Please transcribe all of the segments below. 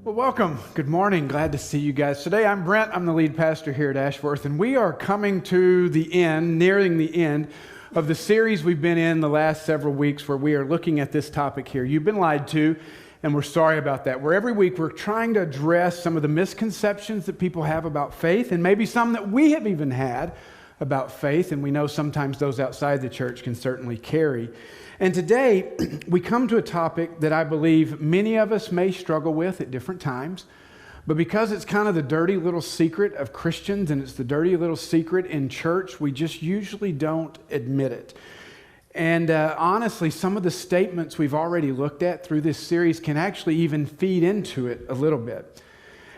Well, welcome. Good morning. Glad to see you guys. Today, I'm Brent. I'm the lead pastor here at Ashworth, and we are coming to the end, nearing the end of the series we've been in the last several weeks where we are looking at this topic here. You've been lied to, and we're sorry about that. Where every week we're trying to address some of the misconceptions that people have about faith, and maybe some that we have even had about faith, and we know sometimes those outside the church can certainly carry. And today, we come to a topic that I believe many of us may struggle with at different times, but because it's kind of the dirty little secret of Christians and it's the dirty little secret in church, we just usually don't admit it. And honestly, some of the statements we've already looked at through this series can actually even feed into it a little bit.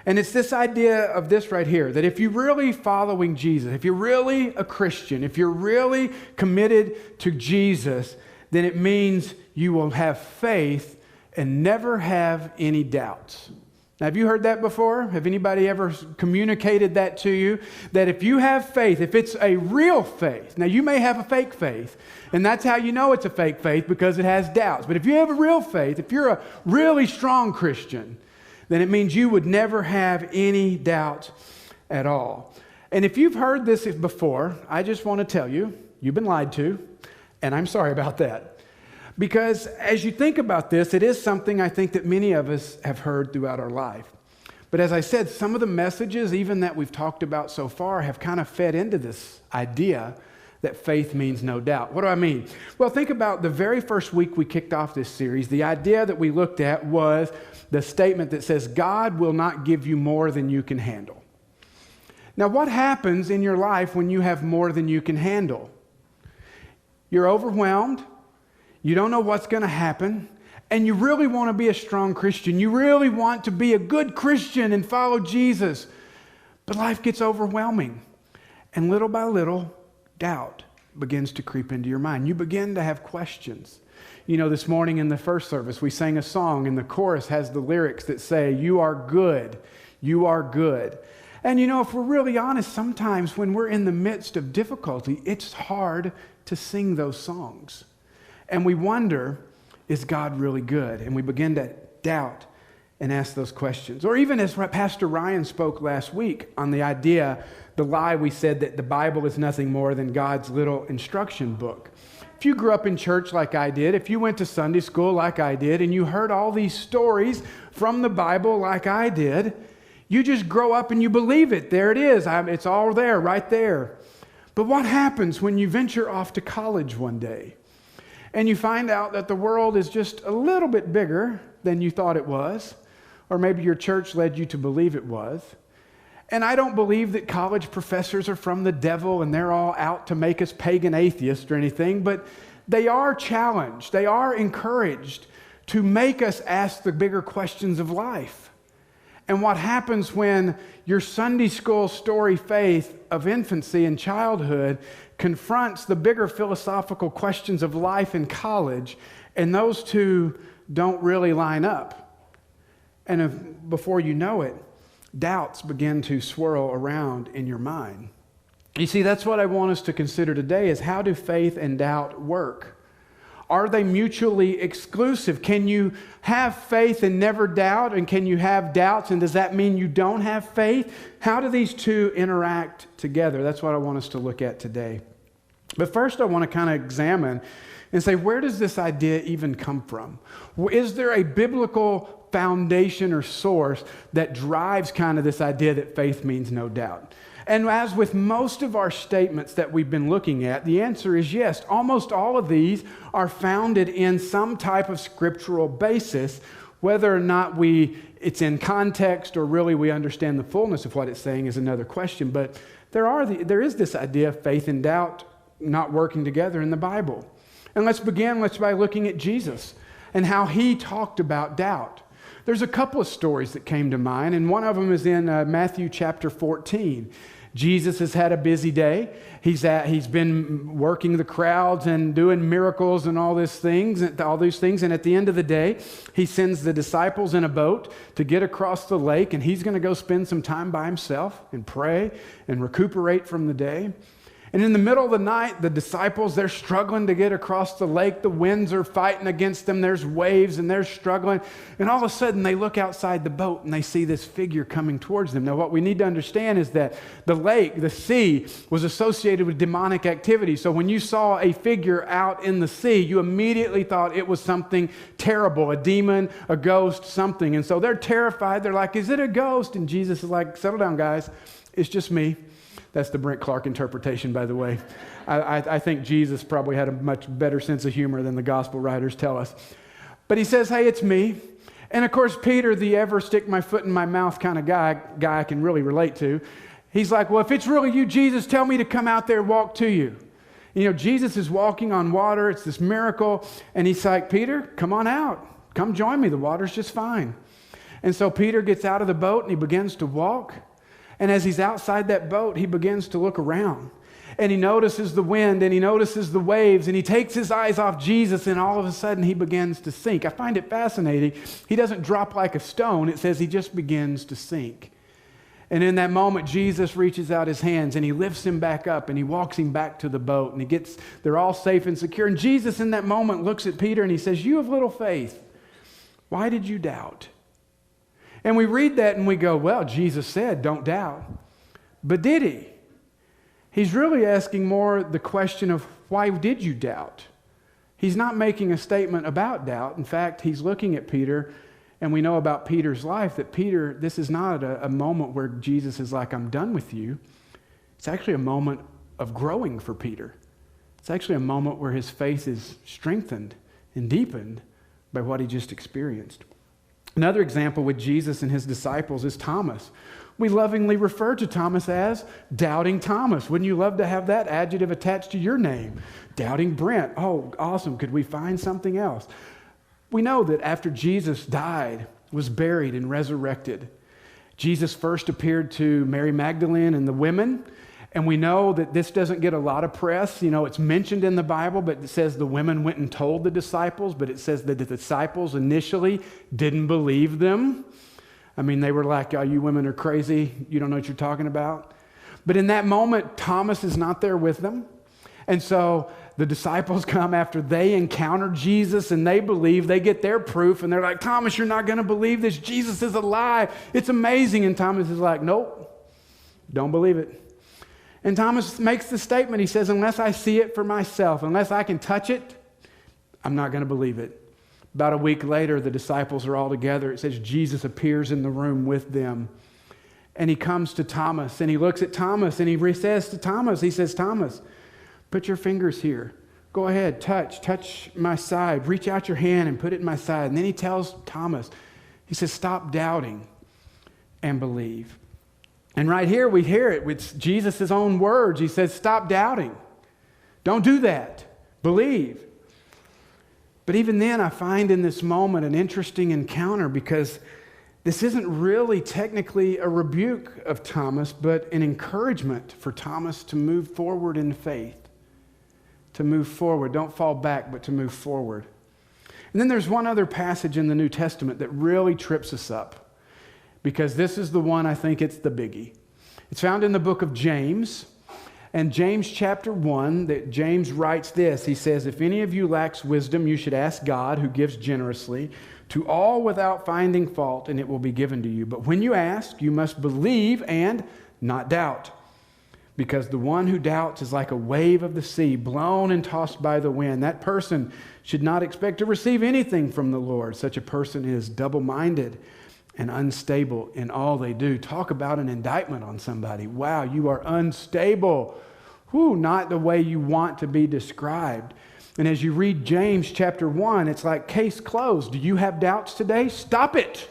And it's this idea of this right here, that if you're really following Jesus, if you're really a Christian, if you're really committed to Jesus, then it means you will have faith and never have any doubts. Now, have you heard that before? Have anybody ever communicated that to you? That if you have faith, if it's a real faith, now you may have a fake faith, and that's how you know it's a fake faith because it has doubts. But if you have a real faith, if you're a really strong Christian, then it means you would never have any doubt at all. And if you've heard this before, I just want to tell you, you've been lied to. And I'm sorry about that. Because as you think about this, it is something I think that many of us have heard throughout our life. But as I said, some of the messages, even that we've talked about so far, have kind of fed into this idea that faith means no doubt. What do I mean? Well, think about the very first week we kicked off this series. The idea that we looked at was the statement that says, God will not give you more than you can handle. Now, what happens in your life when you have more than you can handle? You're overwhelmed, you don't know what's going to happen, and you really want to be a strong Christian. You really want to be a good Christian and follow Jesus. But life gets overwhelming, and little by little, doubt begins to creep into your mind. You begin to have questions. You know, this morning in the first service, we sang a song, and the chorus has the lyrics that say, "You are good, you are good." And you know, if we're really honest, sometimes when we're in the midst of difficulty, it's hard to sing those songs. And we wonder, is God really good? And we begin to doubt and ask those questions. Or even as Pastor Ryan spoke last week on the idea, the lie we said that the Bible is nothing more than God's little instruction book. If you grew up in church like I did, if you went to Sunday school like I did, and you heard all these stories from the Bible like I did, you just grow up and you believe it. There it is. It's all there, right there. But what happens when you venture off to college one day and you find out that the world is just a little bit bigger than you thought it was, or maybe your church led you to believe it was? And I don't believe that college professors are from the devil and they're all out to make us pagan atheists or anything, but they are challenged, they are encouraged to make us ask the bigger questions of life. And what happens when your Sunday school story faith of infancy and childhood confronts the bigger philosophical questions of life in college, and those two don't really line up? And before you know it, doubts begin to swirl around in your mind. You see, that's what I want us to consider today, is how do faith and doubt work? Are they mutually exclusive? Can you have faith and never doubt? And can you have doubts? And does that mean you don't have faith? How do these two interact together? That's what I want us to look at today. But first, I want to kind of examine and say, where does this idea even come from? Is there a biblical foundation or source that drives kind of this idea that faith means no doubt? And as with most of our statements that we've been looking at, the answer is yes. Almost all of these are founded in some type of scriptural basis, whether or not it's in context or really we understand the fullness of what it's saying is another question. But there is this idea of faith and doubt not working together in the Bible. And let's begin by looking at Jesus and how he talked about doubt. There's a couple of stories that came to mind, and one of them is in Matthew chapter 14. Jesus has had a busy day. He's been working the crowds and doing miracles and all these things. And at the end of the day, he sends the disciples in a boat to get across the lake, and he's going to go spend some time by himself and pray and recuperate from the day. And in the middle of the night, the disciples, they're struggling to get across the lake. The winds are fighting against them. There's waves and they're struggling. And all of a sudden, they look outside the boat and they see this figure coming towards them. Now, what we need to understand is that the lake, the sea, was associated with demonic activity. So when you saw a figure out in the sea, you immediately thought it was something terrible, a demon, a ghost, something. And so they're terrified. They're like, is it a ghost? And Jesus is like, settle down, guys. It's just me. That's the Brent Clark interpretation, by the way. I think Jesus probably had a much better sense of humor than the gospel writers tell us. But he says, hey, it's me. And of course, Peter, the ever stick my foot in my mouth kind of guy I can really relate to, he's like, well, if it's really you, Jesus, tell me to come out there and walk to you. You know, Jesus is walking on water. It's this miracle. And he's like, Peter, come on out. Come join me. The water's just fine. And so Peter gets out of the boat and he begins to walk. And as he's outside that boat, he begins to look around. And he notices the wind and he notices the waves and he takes his eyes off Jesus and all of a sudden he begins to sink. I find it fascinating. He doesn't drop like a stone. It says he just begins to sink. And in that moment, Jesus reaches out his hands and he lifts him back up and he walks him back to the boat and they're all safe and secure. And Jesus in that moment looks at Peter and he says, you have little faith. Why did you doubt? And we read that and we go, well, Jesus said, don't doubt. But did he? He's really asking more the question of why did you doubt? He's not making a statement about doubt. In fact, he's looking at Peter, and we know about Peter's life that Peter, this is not a moment where Jesus is like, I'm done with you. It's actually a moment of growing for Peter. It's actually a moment where his faith is strengthened and deepened by what he just experienced. Another example with Jesus and his disciples is Thomas. We lovingly refer to Thomas as Doubting Thomas. Wouldn't you love to have that adjective attached to your name? Doubting Brent. Oh, awesome. Could we find something else? We know that after Jesus died, was buried, and resurrected, Jesus first appeared to Mary Magdalene and the women. And we know that this doesn't get a lot of press. You know, it's mentioned in the Bible, but it says the women went and told the disciples, but it says that the disciples initially didn't believe them. I mean, they were like, oh, you women are crazy. You don't know what you're talking about. But in that moment, Thomas is not there with them. And so the disciples come after they encounter Jesus and they believe, they get their proof, and they're like, Thomas, you're not going to believe this. Jesus is alive. It's amazing. And Thomas is like, nope, don't believe it. And Thomas makes the statement, he says, unless I see it for myself, unless I can touch it, I'm not going to believe it. About a week later, the disciples are all together. It says Jesus appears in the room with them. And he comes to Thomas, and he looks at Thomas, and he says to Thomas, he says, Thomas, put your fingers here. Go ahead, touch my side. Reach out your hand and put it in my side. And then he tells Thomas, he says, stop doubting and believe. And right here we hear it with Jesus' own words. He says, stop doubting. Don't do that. Believe. But even then, I find in this moment an interesting encounter, because this isn't really technically a rebuke of Thomas, but an encouragement for Thomas to move forward in faith. To move forward. Don't fall back, but to move forward. And then there's one other passage in the New Testament that really trips us up, because this is the one, I think it's the biggie. It's found in the book of James. And James chapter 1, that James writes this. He says, if any of you lacks wisdom, you should ask God, who gives generously to all without finding fault, and it will be given to you. But when you ask, you must believe and not doubt. Because the one who doubts is like a wave of the sea, blown and tossed by the wind. That person should not expect to receive anything from the Lord. Such a person is double-minded and unstable in all they do. Talk about an indictment on somebody. Wow, you are unstable. Whew, not the way you want to be described. And as you read James chapter 1, it's like case closed. Do you have doubts today? Stop it.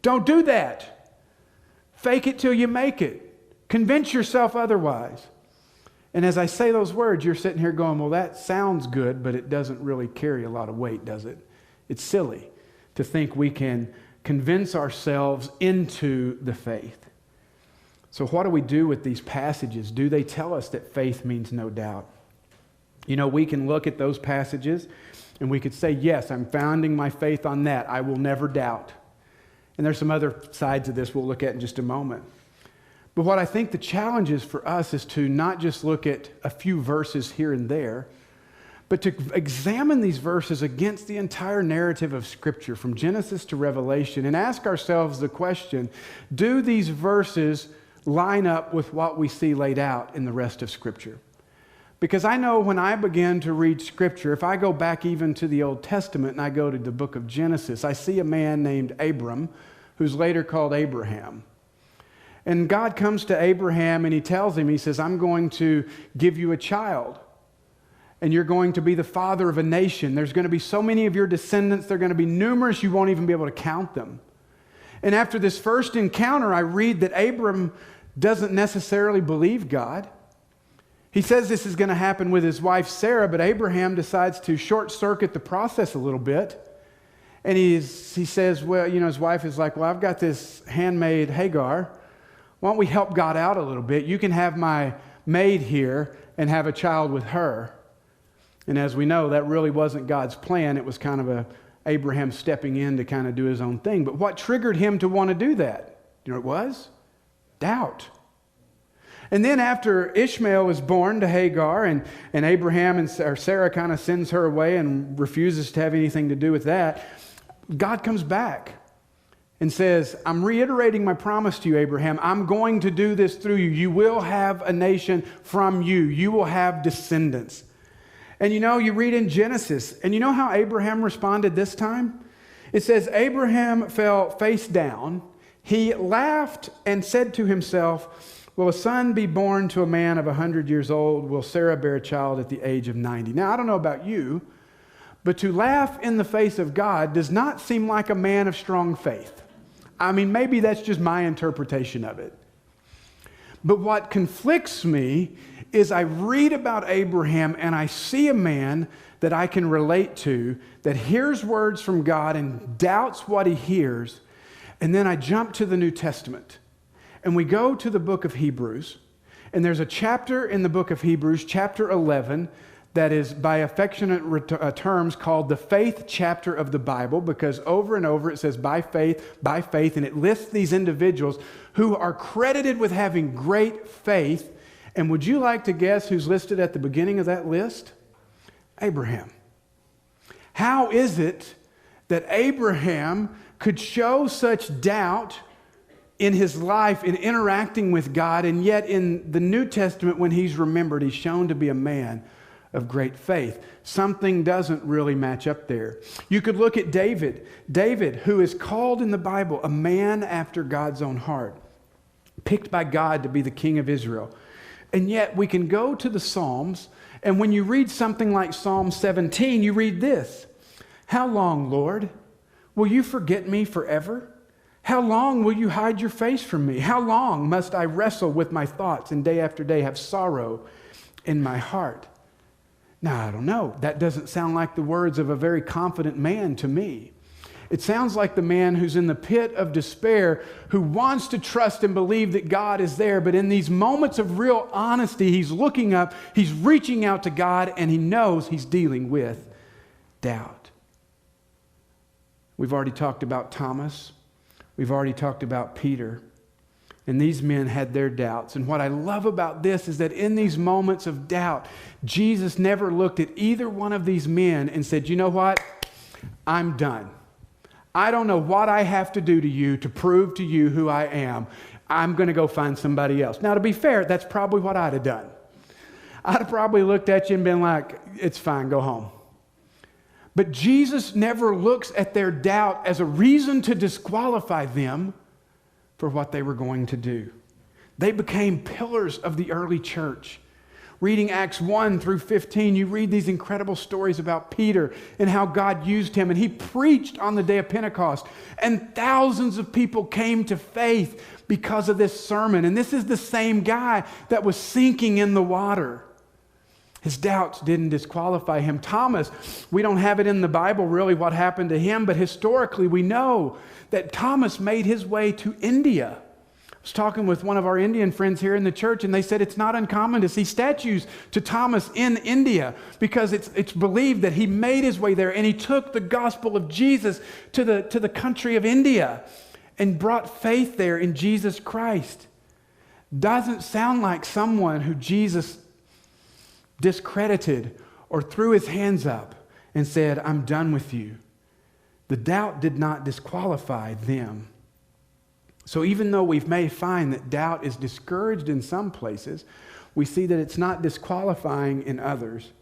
Don't do that. Fake it till you make it. Convince yourself otherwise. And as I say those words, you're sitting here going, well, that sounds good, but it doesn't really carry a lot of weight, does it? It's silly to think we can convince ourselves into the faith. So what do we do with these passages? Do they tell us that faith means no doubt? You know, we can look at those passages and we could say, yes, I'm founding my faith on that. I will never doubt. And there's some other sides of this we'll look at in just a moment. But what I think the challenge is for us is to not just look at a few verses here and there, but to examine these verses against the entire narrative of Scripture from Genesis to Revelation and ask ourselves the question, do these verses line up with what we see laid out in the rest of Scripture? Because I know when I begin to read Scripture, if I go back even to the Old Testament and I go to the book of Genesis, I see a man named Abram, who's later called Abraham. And God comes to Abraham and he tells him, he says, I'm going to give you a child. And you're going to be the father of a nation. There's going to be so many of your descendants. They're going to be numerous, you won't even be able to count them. And after this first encounter, I read that Abram doesn't necessarily believe God. He says this is going to happen with his wife Sarah, but Abraham decides to short-circuit the process a little bit. And he says, well, his wife is like, well, I've got this handmaid Hagar. Why don't we help God out a little bit? You can have my maid here and have a child with her. And as we know, that really wasn't God's plan. It was kind of Abraham stepping in to kind of do his own thing. But what triggered him to want to do that? You know what it was? Doubt. And then after Ishmael was born to Hagar and Abraham or Sarah kind of sends her away and refuses to have anything to do with that, God comes back and says, I'm reiterating my promise to you, Abraham. I'm going to do this through you. You will have a nation from you. You will have descendants. And you read in Genesis, and you know how Abraham responded this time? It says, Abraham fell face down. He laughed and said to himself, will a son be born to a man of 100 years old? Will Sarah bear a child at the age of 90? Now, I don't know about you, but to laugh in the face of God does not seem like a man of strong faith. I mean, maybe that's just my interpretation of it. But what conflicts me is I read about Abraham and I see a man that I can relate to that hears words from God and doubts what he hears. And then I jump to the New Testament and we go to the book of Hebrews. And there's a chapter in the book of Hebrews, chapter 11, that is by affectionate terms called the faith chapter of the Bible, because over and over it says by faith, and it lists these individuals who are credited with having great faith. And would you like to guess who's listed at the beginning of that list? Abraham. How is it that Abraham could show such doubt in his life in interacting with God, and yet in the New Testament when he's remembered, he's shown to be a man of great faith? Something doesn't really match up there. You could look at David. David, who is called in the Bible a man after God's own heart, picked by God to be the king of Israel. And yet we can go to the Psalms, and when you read something like Psalm 17, you read this: how long, Lord, will you forget me forever? How long will you hide your face from me? How long must I wrestle with my thoughts and day after day have sorrow in my heart? Now, I don't know. That doesn't sound like the words of a very confident man to me. It sounds like the man who's in the pit of despair, who wants to trust and believe that God is there, but in these moments of real honesty, he's looking up, he's reaching out to God, and he knows he's dealing with doubt. We've already talked about Thomas. We've already talked about Peter. And these men had their doubts. And what I love about this is that in these moments of doubt, Jesus never looked at either one of these men and said, you know what? I'm done. I don't know what I have to do to you to prove to you who I am. I'm going to go find somebody else. Now, to be fair, that's probably what I'd have done. I'd have probably looked at you and been like, it's fine, go home. But Jesus never looks at their doubt as a reason to disqualify them for what they were going to do. They became pillars of the early church. Reading Acts 1 through 15, you read these incredible stories about Peter and how God used him. And he preached on the day of Pentecost. And thousands of people came to faith because of this sermon. And this is the same guy that was sinking in the water. His doubts didn't disqualify him. Thomas, we don't have it in the Bible really what happened to him, but historically we know that Thomas made his way to India. I was talking with one of our Indian friends here in the church, and they said it's not uncommon to see statues to Thomas in India because it's believed that he made his way there and he took the gospel of Jesus to the country of India and brought faith there in Jesus Christ. doesn't sound like someone who Jesus discredited or threw his hands up and said, I'm done with you. The doubt did not disqualify them. So even though we may find that doubt is discouraged in some places, we see that it's not disqualifying in others.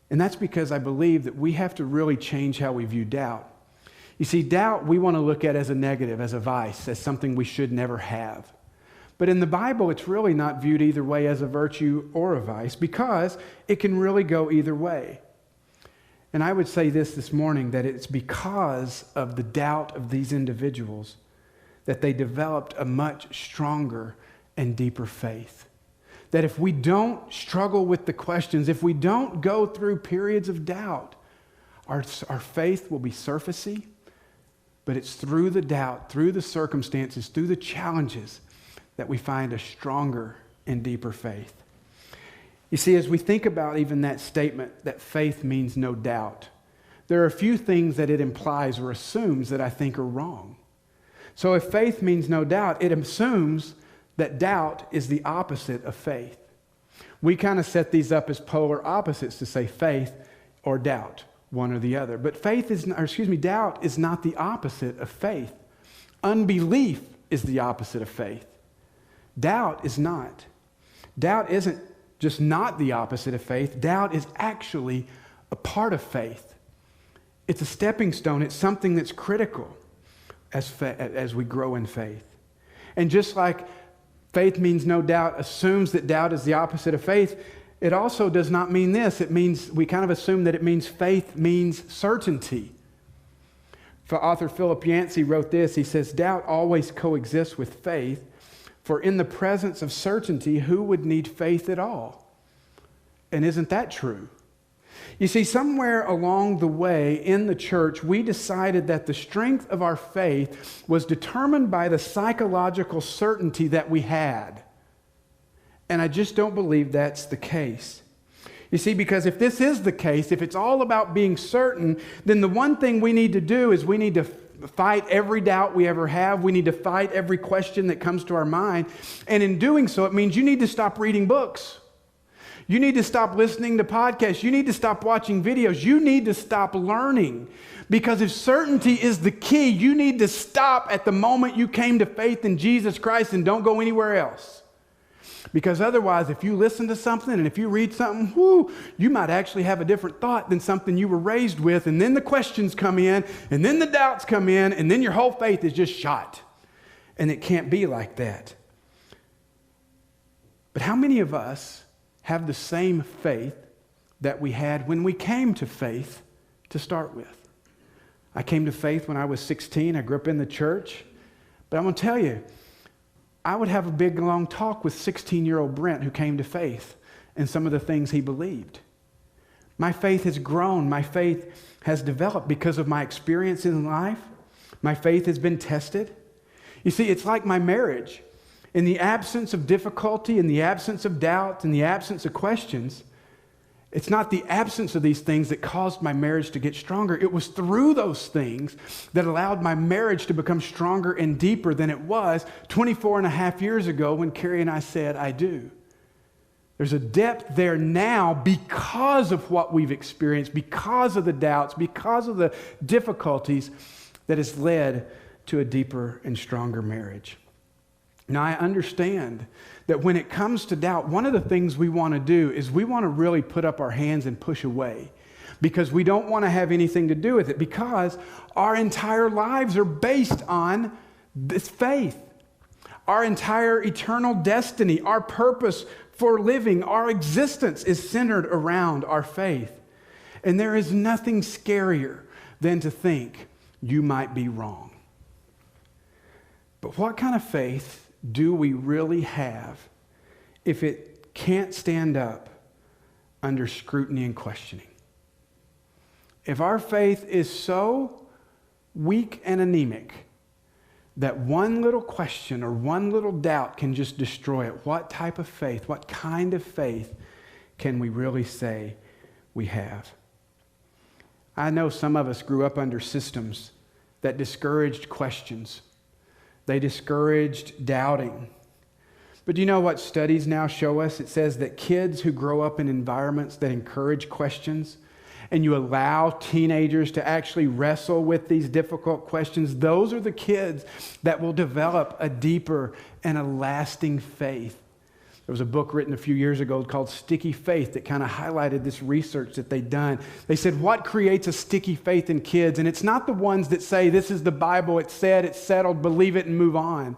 And that's because I believe that we have to really change how we view doubt. You see, doubt we want to look at as a negative, as a vice, as something we should never have. But in the Bible, it's really not viewed either way as a virtue or a vice, because it can really go either way. And I would say this morning, that it's because of the doubt of these individuals that they developed a much stronger and deeper faith. That if we don't struggle with the questions, if we don't go through periods of doubt, our faith will be surfacey, but it's through the doubt, through the circumstances, through the challenges that we find a stronger and deeper faith. You see, as we think about even that statement that faith means no doubt, there are a few things that it implies or assumes that I think are wrong. So if faith means no doubt, it assumes that doubt is the opposite of faith. We kind of set these up as polar opposites to say faith or doubt, one or the other. But doubt is not the opposite of faith. Unbelief is the opposite of faith. Doubt is not. Doubt isn't just not the opposite of faith. Doubt is actually a part of faith. It's a stepping stone. It's something that's critical as we grow in faith. And just like faith means no doubt, assumes that doubt is the opposite of faith, it also does not mean this. It means, we kind of assume that it means faith means certainty. For author Philip Yancey wrote this, he says, doubt always coexists with faith, for in the presence of certainty, who would need faith at all? And isn't that true? You see, somewhere along the way in the church, we decided that the strength of our faith was determined by the psychological certainty that we had. And I just don't believe that's the case. You see, because if this is the case, if it's all about being certain, then the one thing we need to do is we need to fight every doubt we ever have. We need to fight every question that comes to our mind. And in doing so, it means you need to stop reading books. You need to stop listening to podcasts. You need to stop watching videos. You need to stop learning. Because if certainty is the key, you need to stop at the moment you came to faith in Jesus Christ and don't go anywhere else. Because otherwise, if you listen to something and if you read something, you might actually have a different thought than something you were raised with. And then the questions come in, and then the doubts come in, and then your whole faith is just shot. And it can't be like that. But how many of us have the same faith that we had when we came to faith to start with? I came to faith when I was 16. I grew up in the church. But I'm going to tell you, I would have a big, long talk with 16-year-old Brent who came to faith and some of the things he believed. My faith has grown. My faith has developed because of my experience in life. My faith has been tested. You see, it's like my marriage. In the absence of difficulty, in the absence of doubt, in the absence of questions, it's not the absence of these things that caused my marriage to get stronger. It was through those things that allowed my marriage to become stronger and deeper than it was 24 and a half years ago when Carrie and I said, I do. There's a depth there now because of what we've experienced, because of the doubts, because of the difficulties that has led to a deeper and stronger marriage. Now, I understand that when it comes to doubt, one of the things we want to do is we want to really put up our hands and push away because we don't want to have anything to do with it because our entire lives are based on this faith. Our entire eternal destiny, our purpose for living, our existence is centered around our faith. And there is nothing scarier than to think you might be wrong. But what kind of faith do we really have if it can't stand up under scrutiny and questioning? If our faith is so weak and anemic that one little question or one little doubt can just destroy it, what type of faith, what kind of faith can we really say we have? I know some of us grew up under systems that discouraged questions. They discouraged doubting. But do you know what studies now show us? It says that kids who grow up in environments that encourage questions, and you allow teenagers to actually wrestle with these difficult questions, those are the kids that will develop a deeper and a lasting faith. There was a book written a few years ago called Sticky Faith that kind of highlighted this research that they'd done. They said, what creates a sticky faith in kids? And it's not the ones that say, this is the Bible, it's said, it's settled, believe it and move on.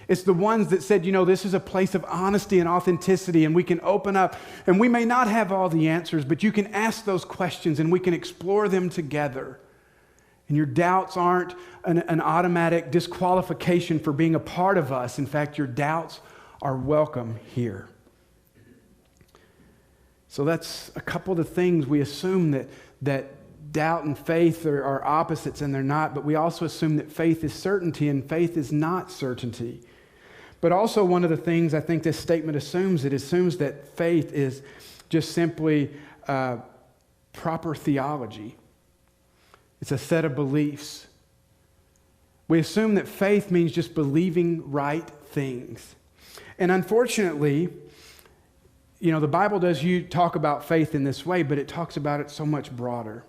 It's the ones that said, this is a place of honesty and authenticity, and we can open up, and we may not have all the answers, but you can ask those questions and we can explore them together. And your doubts aren't an automatic disqualification for being a part of us. In fact, your doubts are welcome here. So that's a couple of the things we assume that doubt and faith are opposites, and they're not, but we also assume that faith is certainty and faith is not certainty. But also one of the things I think this statement assumes, it assumes that faith is just simply proper theology. It's a set of beliefs. We assume that faith means just believing right things. And unfortunately, the Bible does talk about faith in this way, but it talks about it so much broader.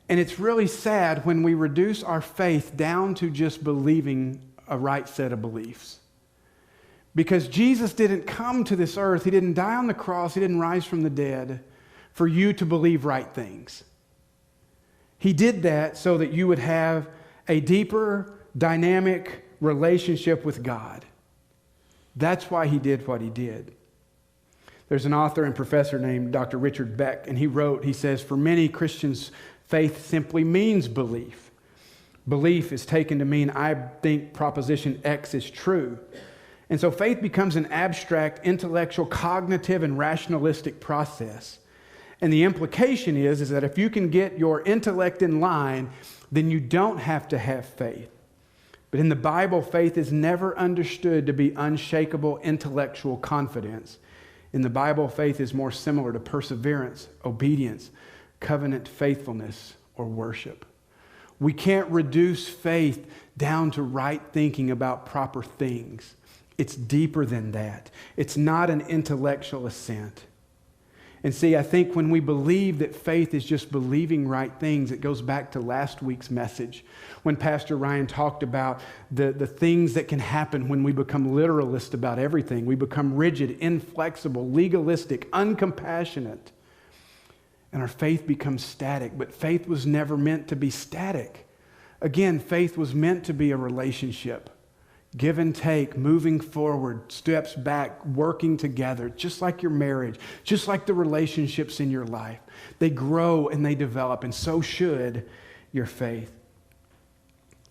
And it's really sad when we reduce our faith down to just believing a right set of beliefs. Because Jesus didn't come to this earth, He didn't die on the cross, He didn't rise from the dead for you to believe right things. He did that so that you would have a deeper, dynamic relationship with God. That's why He did what He did. There's an author and professor named Dr. Richard Beck, and he says, for many Christians, faith simply means belief. Belief is taken to mean, I think proposition X is true. And so faith becomes an abstract, intellectual, cognitive, and rationalistic process. And the implication is that if you can get your intellect in line, then you don't have to have faith. But in the Bible, faith is never understood to be unshakable intellectual confidence. In the Bible, faith is more similar to perseverance, obedience, covenant faithfulness, or worship. We can't reduce faith down to right thinking about proper things. It's deeper than that. It's not an intellectual assent. And see, I think when we believe that faith is just believing right things, it goes back to last week's message when Pastor Ryan talked about the things that can happen when we become literalist about everything. We become rigid, inflexible, legalistic, uncompassionate. And our faith becomes static. But faith was never meant to be static. Again, faith was meant to be a relationship. Give and take, moving forward, steps back, working together, just like your marriage, just like the relationships in your life. They grow and they develop, and so should your faith.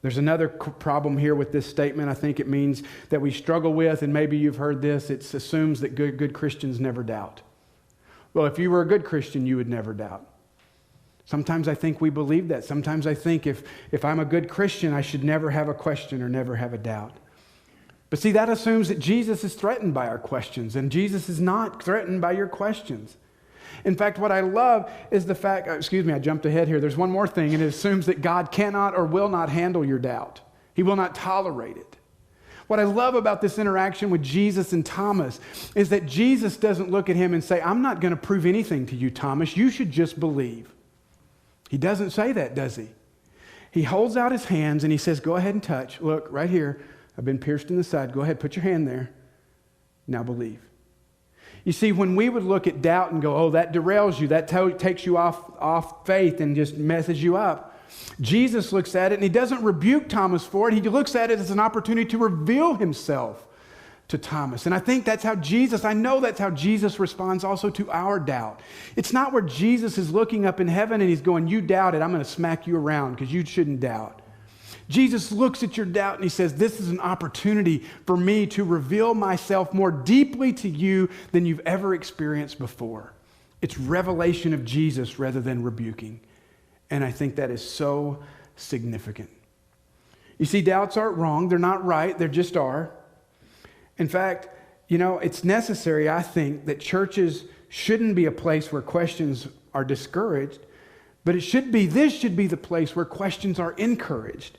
There's another problem here with this statement. I think it means that we struggle with, and maybe you've heard this, it assumes that good Christians never doubt. Well, if you were a good Christian, you would never doubt. Sometimes I think we believe that. Sometimes I think if I'm a good Christian, I should never have a question or never have a doubt. But see, that assumes that Jesus is threatened by our questions, and Jesus is not threatened by your questions. In fact, what I love is the fact, I jumped ahead here. There's one more thing, and it assumes that God cannot or will not handle your doubt. He will not tolerate it. What I love about this interaction with Jesus and Thomas is that Jesus doesn't look at him and say, I'm not going to prove anything to you, Thomas. You should just believe. He doesn't say that, does he? He holds out his hands and he says, go ahead and touch. Look, right here. I've been pierced in the side. Go ahead, put your hand there. Now believe. You see, when we would look at doubt and go, oh, that derails you, that takes you off faith and just messes you up. Jesus looks at it and He doesn't rebuke Thomas for it. He looks at it as an opportunity to reveal Himself to Thomas. And I think I know that's how Jesus responds also to our doubt. It's not where Jesus is looking up in heaven and He's going, you doubted, I'm going to smack you around because you shouldn't doubt. Jesus looks at your doubt and He says, this is an opportunity for me to reveal myself more deeply to you than you've ever experienced before. It's revelation of Jesus rather than rebuking. And I think that is so significant. You see, doubts aren't wrong. They're not right. They just are. In fact, it's necessary, I think, that churches shouldn't be a place where questions are discouraged, but this should be the place where questions are encouraged.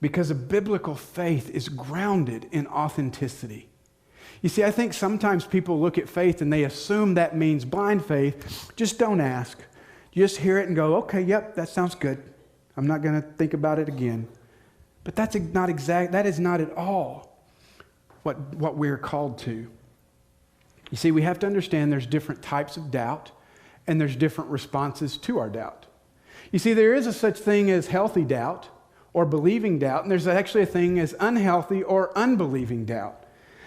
Because a biblical faith is grounded in authenticity. You see, I think sometimes people look at faith and they assume that means blind faith. Just don't ask. Just hear it and go, okay, yep, that sounds good. I'm not going to think about it again. But that is not at all what we're called to. You see, we have to understand there's different types of doubt, and there's different responses to our doubt. You see, there is a such thing as healthy doubt or believing doubt, and there's actually a thing as unhealthy or unbelieving doubt.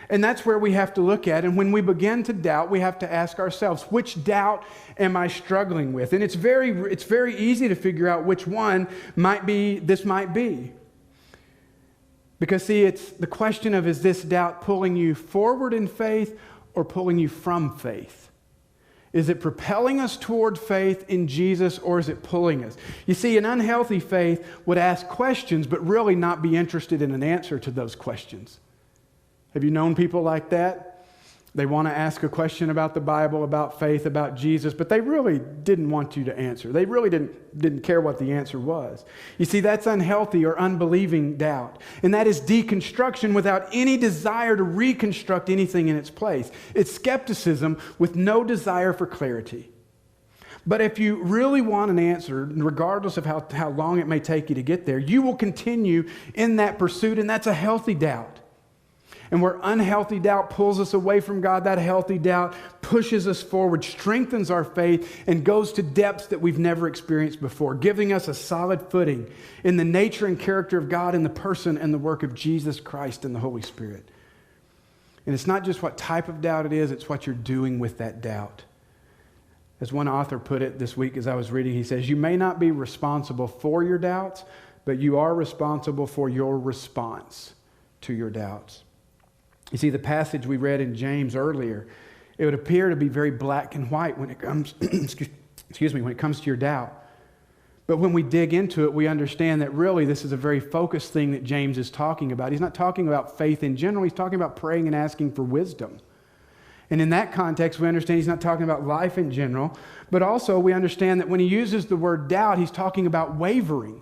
And that's where we have to look at. And when we begin to doubt, we have to ask ourselves, which doubt am I struggling with? And it's very easy to figure out which one this might be. Because see, it's the question of, is this doubt pulling you forward in faith or pulling you from faith? Is it propelling us toward faith in Jesus, or is it pulling us? You see, an unhealthy faith would ask questions but really not be interested in an answer to those questions. Have you known people like that? They want to ask a question about the Bible, about faith, about Jesus, but they really didn't want you to answer. They really didn't care what the answer was. You see, that's unhealthy or unbelieving doubt. And that is deconstruction without any desire to reconstruct anything in its place. It's skepticism with no desire for clarity. But if you really want an answer, regardless of how long it may take you to get there, you will continue in that pursuit, and that's a healthy doubt. And where unhealthy doubt pulls us away from God, that healthy doubt pushes us forward, strengthens our faith, and goes to depths that we've never experienced before, giving us a solid footing in the nature and character of God, in the person and the work of Jesus Christ and the Holy Spirit. And it's not just what type of doubt it is, it's what you're doing with that doubt. As one author put it this week as I was reading, he says, you may not be responsible for your doubts, but you are responsible for your response to your doubts. You see, the passage we read in James earlier, it would appear to be very black and white when it comes, when it comes to your doubt. But when we dig into it, we understand that really this is a very focused thing that James is talking about. He's not talking about faith in general. He's talking about praying and asking for wisdom. And in that context, we understand he's not talking about life in general, but also we understand that when he uses the word doubt, he's talking about wavering.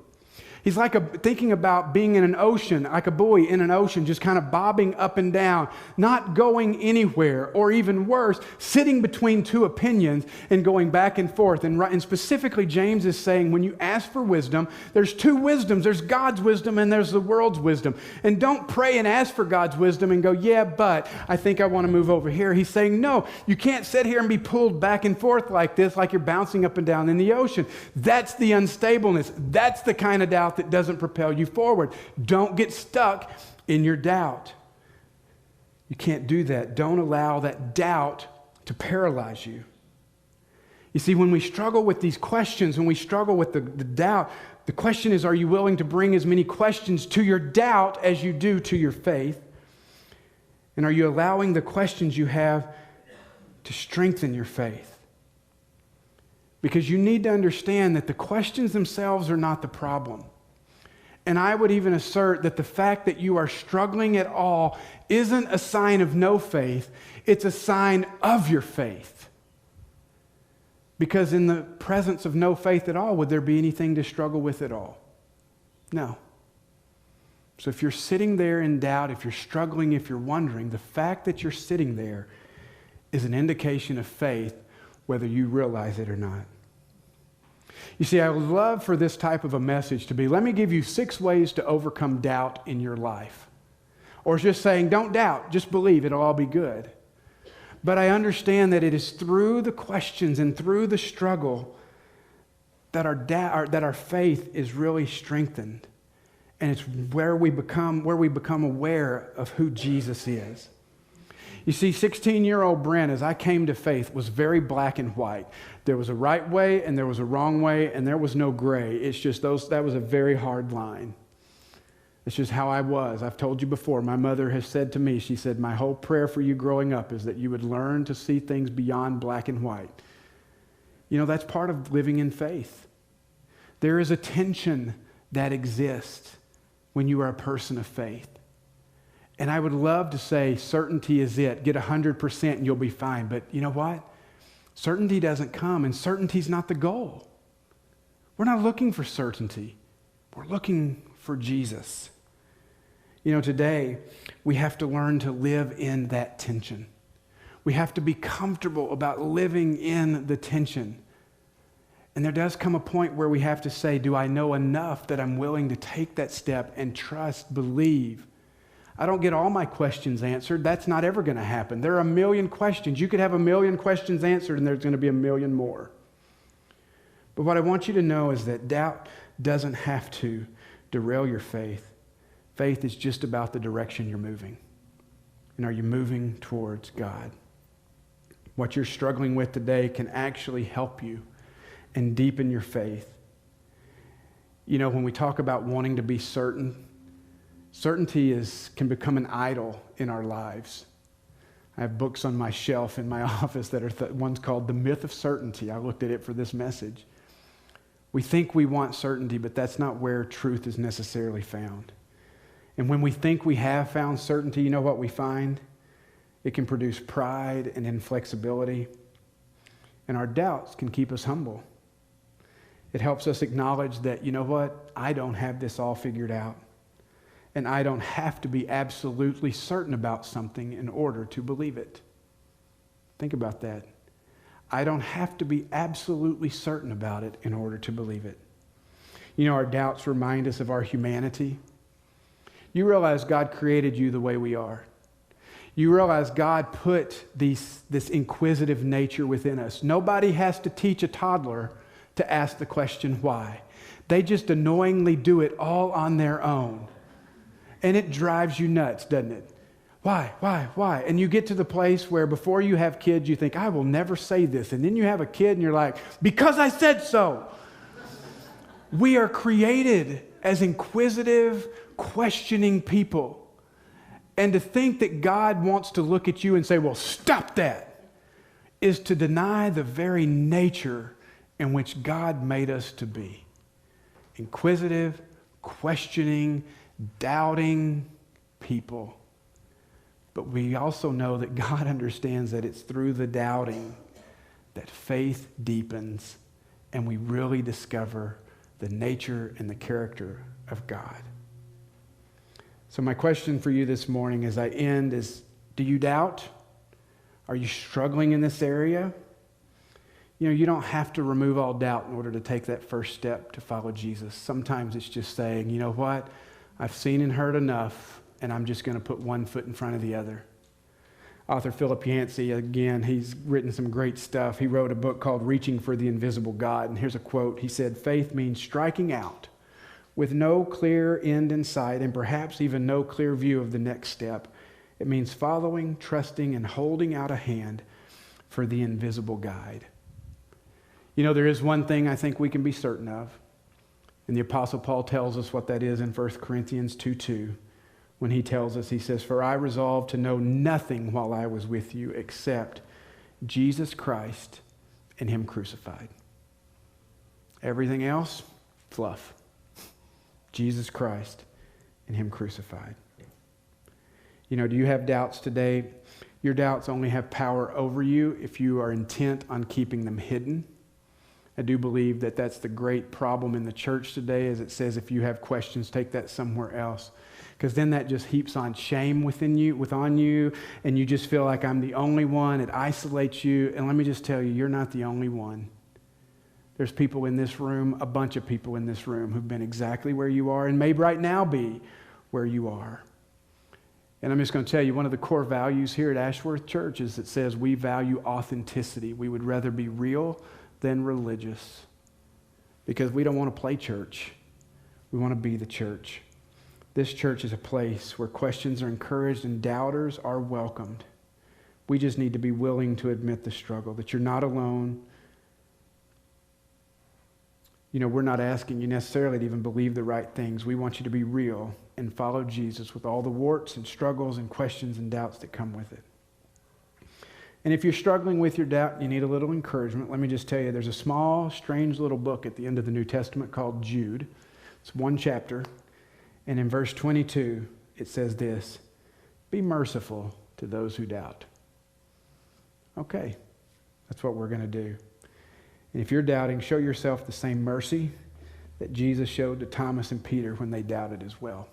He's thinking about being in an ocean, like a buoy in an ocean, just kind of bobbing up and down, not going anywhere, or even worse, sitting between two opinions and going back and forth. And specifically, James is saying when you ask for wisdom, there's two wisdoms. There's God's wisdom and there's the world's wisdom. And don't pray and ask for God's wisdom and go, yeah, but I think I want to move over here. He's saying, no, you can't sit here and be pulled back and forth like this, like you're bouncing up and down in the ocean. That's the unstableness. That's the kind of doubt that doesn't propel you forward. Don't get stuck in your doubt. You can't do that. Don't allow that doubt to paralyze you. You see, when we struggle with these questions, when we struggle with the doubt, the question is, are you willing to bring as many questions to your doubt as you do to your faith? And are you allowing the questions you have to strengthen your faith? Because you need to understand that the questions themselves are not the problem. And I would even assert that the fact that you are struggling at all isn't a sign of no faith, it's a sign of your faith. Because in the presence of no faith at all, would there be anything to struggle with at all? No. So if you're sitting there in doubt, if you're struggling, if you're wondering, the fact that you're sitting there is an indication of faith, whether you realize it or not. You see, I would love for this type of a message to be, let me give you 6 ways to overcome doubt in your life. Or just saying, don't doubt, just believe, it'll all be good. But I understand that it is through the questions and through the struggle that our faith is really strengthened. And it's where we become aware of who Jesus is. You see, 16-year-old Brent, as I came to faith, was very black and white. There was a right way and there was a wrong way and there was no gray. It's just that was a very hard line. It's just how I was. I've told you before, my mother has said to me, she said, my whole prayer for you growing up is that you would learn to see things beyond black and white. You know, that's part of living in faith. There is a tension that exists when you are a person of faith. And I would love to say certainty is it. Get 100% and you'll be fine. But you know what? Certainty doesn't come, and certainty is not the goal. We're not looking for certainty. We're looking for Jesus. You know, today we have to learn to live in that tension. We have to be comfortable about living in the tension. And there does come a point where we have to say, do I know enough that I'm willing to take that step and trust, believe? I don't get all my questions answered. That's not ever going to happen. There are a million questions. You could have a million questions answered, and there's going to be a million more. But what I want you to know is that doubt doesn't have to derail your faith. Faith is just about the direction you're moving. And are you moving towards God? What you're struggling with today can actually help you and deepen your faith. You know, when we talk about wanting to be certain, certainty can become an idol in our lives. I have books on my shelf in my office that are one's called The Myth of Certainty. I looked at it for this message. We think we want certainty, but that's not where truth is necessarily found. And when we think we have found certainty, you know what we find? It can produce pride and inflexibility. And our doubts can keep us humble. It helps us acknowledge that, you know what? I don't have this all figured out. And I don't have to be absolutely certain about something in order to believe it. Think about that. I don't have to be absolutely certain about it in order to believe it. You know, our doubts remind us of our humanity. You realize God created you the way we are. You realize God put this inquisitive nature within us. Nobody has to teach a toddler to ask the question, why? They just annoyingly do it all on their own. And it drives you nuts, doesn't it? Why? And you get to the place where before you have kids, you think, I will never say this. And then you have a kid and you're like, because I said so. We are created as inquisitive, questioning people. And to think that God wants to look at you and say, well, stop that, is to deny the very nature in which God made us to be. Inquisitive, questioning, doubting people. But we also know that God understands that it's through the doubting that faith deepens and we really discover the nature and the character of God. So my question for you this morning as I end is, do you doubt? Are you struggling in this area? You know, you don't have to remove all doubt in order to take that first step to follow Jesus. Sometimes it's just saying, you know what? I've seen and heard enough, and I'm just going to put one foot in front of the other. Author Philip Yancey, again, he's written some great stuff. He wrote a book called Reaching for the Invisible God, and here's a quote. He said, faith means striking out with no clear end in sight and perhaps even no clear view of the next step. It means following, trusting, and holding out a hand for the invisible guide. You know, there is one thing I think we can be certain of, and the Apostle Paul tells us what that is in 1 Corinthians 2:2. When he tells us, he says, for I resolved to know nothing while I was with you except Jesus Christ and him crucified. Everything else, fluff. Jesus Christ and him crucified. You know, do you have doubts today? Your doubts only have power over you if you are intent on keeping them hidden. I do believe that that's the great problem in the church today, as it says, if you have questions, take that somewhere else. Because then that just heaps on shame on you, and you just feel like I'm the only one. It isolates you. And let me just tell you, you're not the only one. There's people in this room, a bunch of people in this room who've been exactly where you are and may right now be where you are. And I'm just going to tell you, one of the core values here at Ashworth Church is that says we value authenticity. We would rather be real than religious because we don't want to play church. We want to be the church. This church is a place where questions are encouraged and doubters are welcomed. We just need to be willing to admit the struggle, that you're not alone. You know, we're not asking you necessarily to even believe the right things. We want you to be real and follow Jesus with all the warts and struggles and questions and doubts that come with it. And if you're struggling with your doubt, you need a little encouragement. Let me just tell you, there's a small, strange little book at the end of the New Testament called Jude. It's one chapter. And in verse 22, it says this, be merciful to those who doubt. Okay, that's what we're going to do. And if you're doubting, show yourself the same mercy that Jesus showed to Thomas and Peter when they doubted as well.